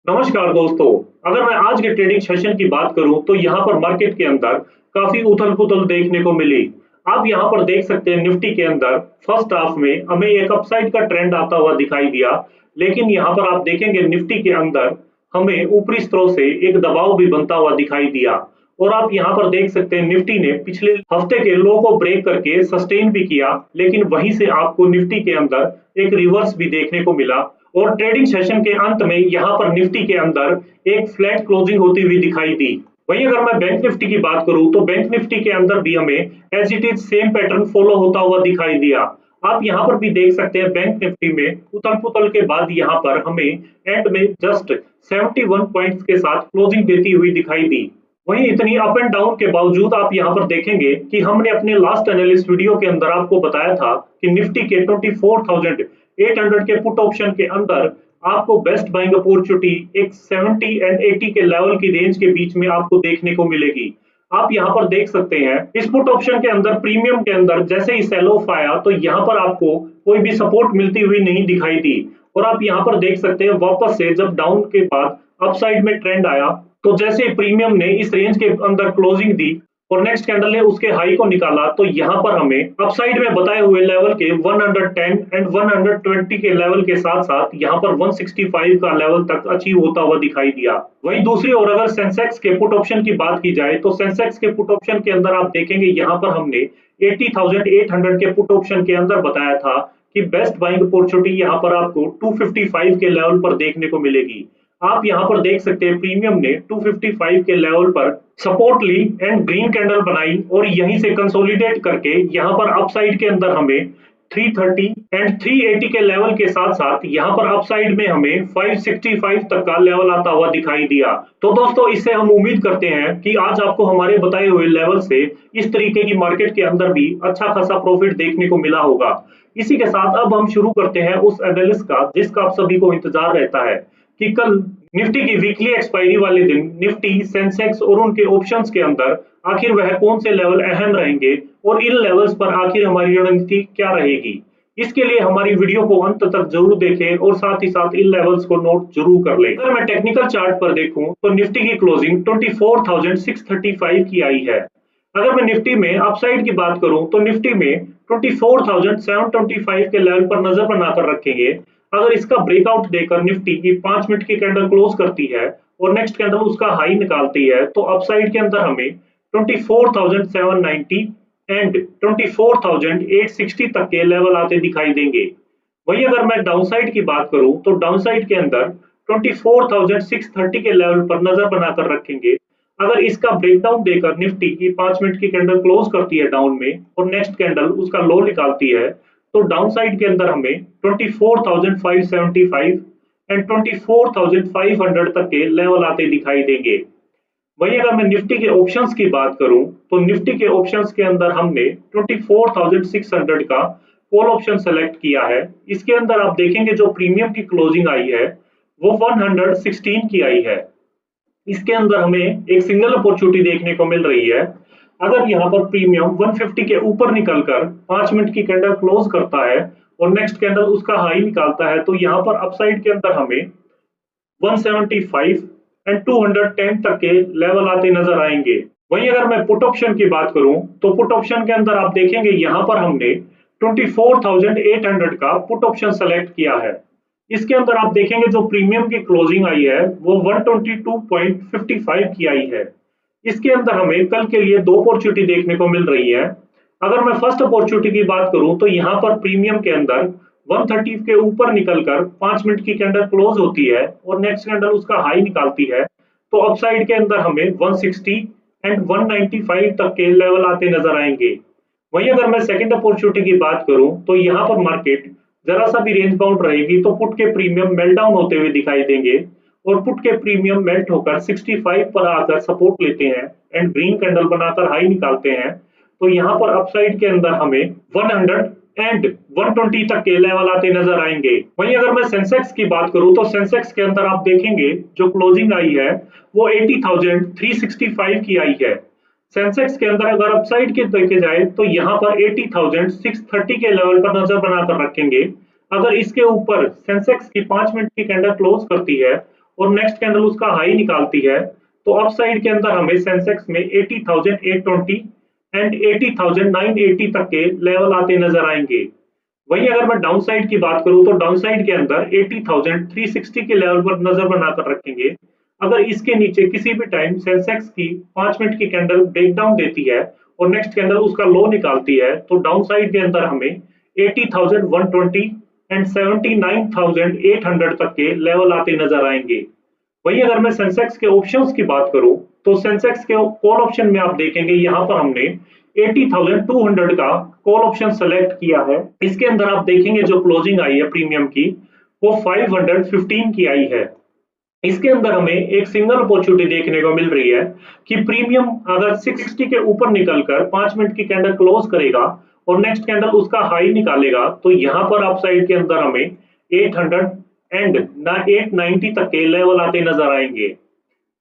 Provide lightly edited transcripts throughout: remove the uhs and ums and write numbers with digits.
नमस्कार दोस्तों। अगर मैं आज के ट्रेडिंग सेशन की बात करूं तो यहाँ पर मार्केट के अंदर काफी उथल-पुथल देखने को मिली। आप यहाँ पर देख सकते हैं निफ्टी के अंदर फर्स्ट हाफ में हमें एक अपसाइड का ट्रेंड आता हुआ दिखाई दिया, लेकिन यहाँ पर आप देखेंगे निफ्टी के अंदर हमें ऊपरी स्तरों से एक दबाव भी बनता हुआ दिखाई दिया। और आप यहाँ पर देख सकते हैं निफ्टी ने पिछले हफ्ते के लो को ब्रेक करके सस्टेन भी किया, लेकिन वहीं से आपको निफ्टी के अंदर एक रिवर्स भी देखने को मिला। और ट्रेडिंग सेशन के अंत में यहाँ पर निफ्टी के अंदर एक फ्लैट क्लोजिंग होती हुई दिखाई दी। वहीं अगर मैं बैंक निफ्टी की बात करूं तो बैंक निफ्टी के अंदर भी हमें as it is same pattern follow होता हुआ दिखाई दिया। आप यहाँ पर भी देख सकते हैं बैंक निफ्टी में उथल पुथल के बाद यहाँ पर हमें एंड में जस्ट 71 पॉइंट्स के साथ क्लोजिंग देती हुई दिखाई दी। वहीं इतनी अप एंड डाउन के बावजूद आप यहाँ पर देखेंगे कि हमने अपने लास्ट एनालिस्ट वीडियो के अंदर आपको बताया था कि निफ्टी के 24,800 के पुट ऑप्शन के अंदर आपको बेस्ट बाइंग अपॉर्चुनिटी एक 70 एंड 80 के लेवल की रेंज के बीच में आपको देखने को मिलेगी। आप यहाँ पर देख सकते हैं इस पुट ऑप्शन के अंदर प्रीमियम के अंदर जैसे ही सेल ऑफ आया तो यहाँ पर आपको कोई भी सपोर्ट मिलती हुई नहीं दिखाई दी। और आप यहाँ पर देख सकते हैं वापस से जब डाउन के बाद अपसाइड में ट्रेंड आया तो जैसे प्रीमियम ने इस रेंज के अंदर क्लोजिंग दी और नेक्स्ट कैंडल ने उसके हाई को निकाला तो यहाँ पर हमें अपसाइड में बताए हुए लेवल के 110 एंड 120 के लेवल के साथ साथ यहाँ पर 165 का लेवल तक अचीव होता हुआ दिखाई दिया। वहीं दूसरी ओर अगर सेंसेक्स के पुट ऑप्शन की बात की जाए तो सेंसेक्स के पुट ऑप्शन के अंदर आप देखेंगे यहाँ पर हमने 80,800 के पुट ऑप्शन के अंदर बताया था कि बेस्ट बाइंग अपॉर्चुनिटी यहाँ पर आपको 255 के लेवल पर देखने को मिलेगी। आप यहाँ पर देख सकते हैं प्रीमियम ने 255 के लेवल पर सपोर्ट ली एंड ग्रीन कैंडल बनाई और यहीं से कंसोलिडेट करके यहाँ पर अपसाइड के अंदर हमें 330 एंड 380 के लेवल के साथ साथ यहाँ पर अपसाइड में हमें 565 तक का लेवल आता हुआ दिखाई दिया। तो दोस्तों इससे हम उम्मीद करते हैं कि आज आपको हमारे बताए हुए लेवल से इस तरीके की मार्केट के अंदर भी अच्छा खासा प्रॉफिट देखने को मिला होगा। इसी के साथ अब हम शुरू करते हैं उस एनालिसिस का जिसका आप सभी को इंतजार रहता है कि कल निफ्टी की वीकली एक्सपायरी वाले दिन निफ्टी, सेंसेक्स और उनके ऑप्शंस के अंदर आखिर वह कौन से लेवल अहम रहेंगे और इन लेवल्स पर आखिर हमारी रणनीति क्या रहेगी। इसके लिए हमारी वीडियो को अंत तक जरूर देखें और साथ ही साथ इन लेवल्स को नोट जरूर कर लें। अगर मैं टेक्निकल चार्ट पर देखूं तो निफ्टी की क्लोजिंग 24,635 की आई है। अगर मैं निफ्टी में अपसाइड की बात करूं तो निफ्टी में 24,725 के लेवल पर नजर बनाकर रखेंगे। अगर इसका ब्रेकआउट देकर निफ्टी की 5 मिनट की कैंडल क्लोज करती है और नेक्स्ट कैंडल उसका हाई निकालती है तो अपसाइड के अंदर हमें 24,790 एंड 24,860 तक के लेवल आते दिखाई देंगे। वहीं अगर मैं डाउनसाइड की बात करूं तो डाउनसाइड के अंदर 24,630 के लेवल पर नजर बनाकर रखेंगे। अगर इसका ब्रेकडाउन देकर निफ्टी की 5 मिनट की कैंडल क्लोज करती है डाउन में और नेक्स्ट कैंडल उसका लो निकालती है तो डाउनसाइड के अंदर हमें 24,575 एंड 24,500 तक के लेवल आते दिखाई देंगे। वहीं अगर मैं निफ्टी के ऑप्शंस की बात करूं तो निफ्टी के ऑप्शंस के अंदर हमने 24,600 का कॉल ऑप्शन सेलेक्ट किया है। इसके अंदर आप देखेंगे जो प्रीमियम की क्लोजिंग आई है वो 116 की आई है। इसके अंदर हमें एक सिंगल अपॉर्चुनिटी देखने को मिल रही है। अगर यहाँ पर प्रीमियम 150 के ऊपर निकलकर 5 मिनट की कैंडल क्लोज करता है और नेक्स्ट कैंडल उसका हाई निकालता है तो यहाँ पर अपसाइड के अंदर हमें 175 एंड 210 तक के लेवल आते नजर आएंगे। वहीं अगर मैं पुट ऑप्शन की बात करूं तो पुट ऑप्शन के अंदर आप देखेंगे यहाँ पर हमने 24,800 का पुट ऑप्शन सेलेक्ट किया है। इसके अंदर आप देखेंगे जो प्रीमियम की क्लोजिंग आई है वो 122.55 की आई है। इसके अंदर हमें कल के लिए दो अपॉर्चुनिटी देखने को मिल रही है। अगर मैं फर्स्ट अपॉर्चुनिटी की बात करूं तो यहाँ पर प्रीमियम के अंदर 130 के ऊपर निकलकर 5 मिनट की कैंडल क्लोज होती है और नेक्स्ट कैंडल उसका हाई निकालती है तो अपसाइड के अंदर हमें 160 एंड 195 तक के लेवल आते नजर आएंगे। वहीं अगर मैं सेकंड अपॉर्चुनिटी की बात करूं तो यहाँ पर मार्केट जरा सा भी रेंज बाउंड रहेगी तो पुट के प्रीमियम मेल्ट डाउन होते हुए दिखाई देंगे और पुट के प्रीमियम मेल्ट होकर 65 पर आकर सपोर्ट लेते हैं एंड ग्रीन कैंडल बनाकर हाई निकालते हैं तो यहाँ पर अपसाइड के अंदर हमें 100 एंड 120 तक के लेवल आते नजर आएंगे। वहीं अगर मैं सेंसेक्स की बात करूं तो सेंसेक्स के अंदर आप देखेंगे जो क्लोजिंग आई है वो 80,365 की आई है। सेंसेक्स के अंदर अगर अपसाइड के देखे जाए तो यहाँ पर 80,630 के लेवल पर नजर बनाकर रखेंगे। अगर इसके ऊपर सेंसेक्स की 5 मिनट की कैंडल क्लोज करती है और नेक्स्ट कैंडल उसका हाई निकालती है, तो अपसाइड के अंदर हमें सेंसेक्स में 80,820 एंड 80,980 तक के लेवल आते नजर आएंगे। वहीं अगर मैं डाउन साइड की बात करूं तो डाउन साइड के अंदर 80,360 के लेवल पर नजर बनाकर रखेंगे। अगर इसके नीचे किसी भी टाइम सेंसेक्स की 5 मिनट की कैंडल ब्रेकडाउन देती है और नेक्स्ट कैंडल उसका लो निकालती है, तो डाउन साइड के अंदर हमें 80,120 एंड 79,800 तक के लेवल आते नजर आएंगे। वहीं अगर मैं सेंसेक्स के ऑप्शंस की बात करूं तो सेंसेक्स के कॉल ऑप्शन में आप देखेंगे यहाँ पर हमने 80,200 का कॉल ऑप्शन सेलेक्ट किया है। इसके अंदर आप देखेंगे जो क्लोजिंग आई है प्रीमियम की वो 515 की आई है। इसके अंदर हमें एक सिंगल अपॉर्चुनिटी देखने को मिल रही है कि प्रीमियम अगर 60 के ऊपर निकलकर 5 मिनट की कैंडल क्लोज करेगा और नेक्स्ट कैंडल उसका हाई निकालेगा, तो यहाँ पर अपसाइड के अंदर हमें 800 एंड 890 तक के लेवल आते नजर आएंगे।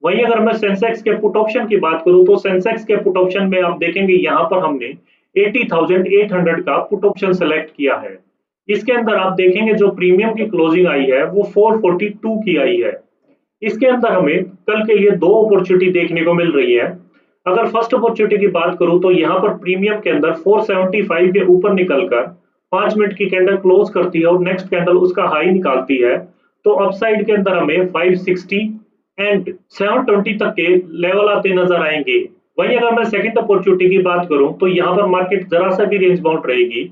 वहीं अगर मैं सेंसेक्स के पुट ऑप्शन की बात करूं तो सेंसेक्स के पुट ऑप्शन में आप देखेंगे यहाँ पर हमने 80,800 का पुट ऑप्शन सेलेक्ट किया है। इसके अंदर आप देखेंगे जो प्रीमियम की क्लोजिंग आई है वो 442 की आई है। इसके अंदर हमें कल के लिए दो अपॉर्चुनिटी देखने को मिल रही है। अगर फर्स्ट अपॉर्चुनिटी की बात करूं तो यहाँ पर प्रीमियम के अंदर 475 के ऊपर निकलकर 5 मिनट की कैंडल क्लोज करती है और नेक्स्ट कैंडल उसका हाई निकालती है, तो अपसाइड के अंदर हमें 560 एंड 720 तक के लेवल आते नजर आएंगे। वहीं अगर मैं सेकंड अपॉर्चुनिटी की बात करूं तो यहाँ पर मार्केट जरा सा भी रेंज बाउंड रहेगी,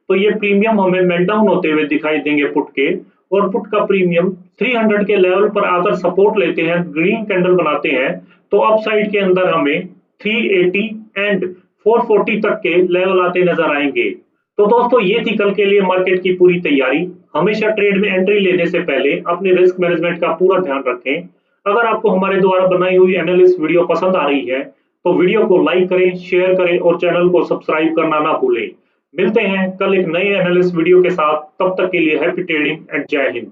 तो ये प्रीमियम हमें मेल्टडाउन होते हुए दिखाई देंगे पुट के, और पुट का प्रीमियम 300 के लेवल पर आकर सपोर्ट लेते हैं, ग्रीन कैंडल बनाते हैं, तो अपसाइड के अंदर हमें 380 एंड 440 तक के लेवल आते नजर आएंगे। तो दोस्तों ये थी कल के लिए मार्केट की पूरी तैयारी। हमेशा ट्रेड में एंट्री लेने से पहले अपने रिस्क मैनेजमेंट का पूरा ध्यान रखें। अगर आपको हमारे द्वारा बनाई हुई एनालिस्ट वीडियो पसंद आ रही है तो वीडियो को लाइक करें, शेयर करें और चैनल को सब्सक्राइब करना ना भूलें। मिलते हैं कल एक नए एनालिस्ट वीडियो के साथ, तब तक के लिए हैप्पी ट्रेडिंग एंड जय हिंद।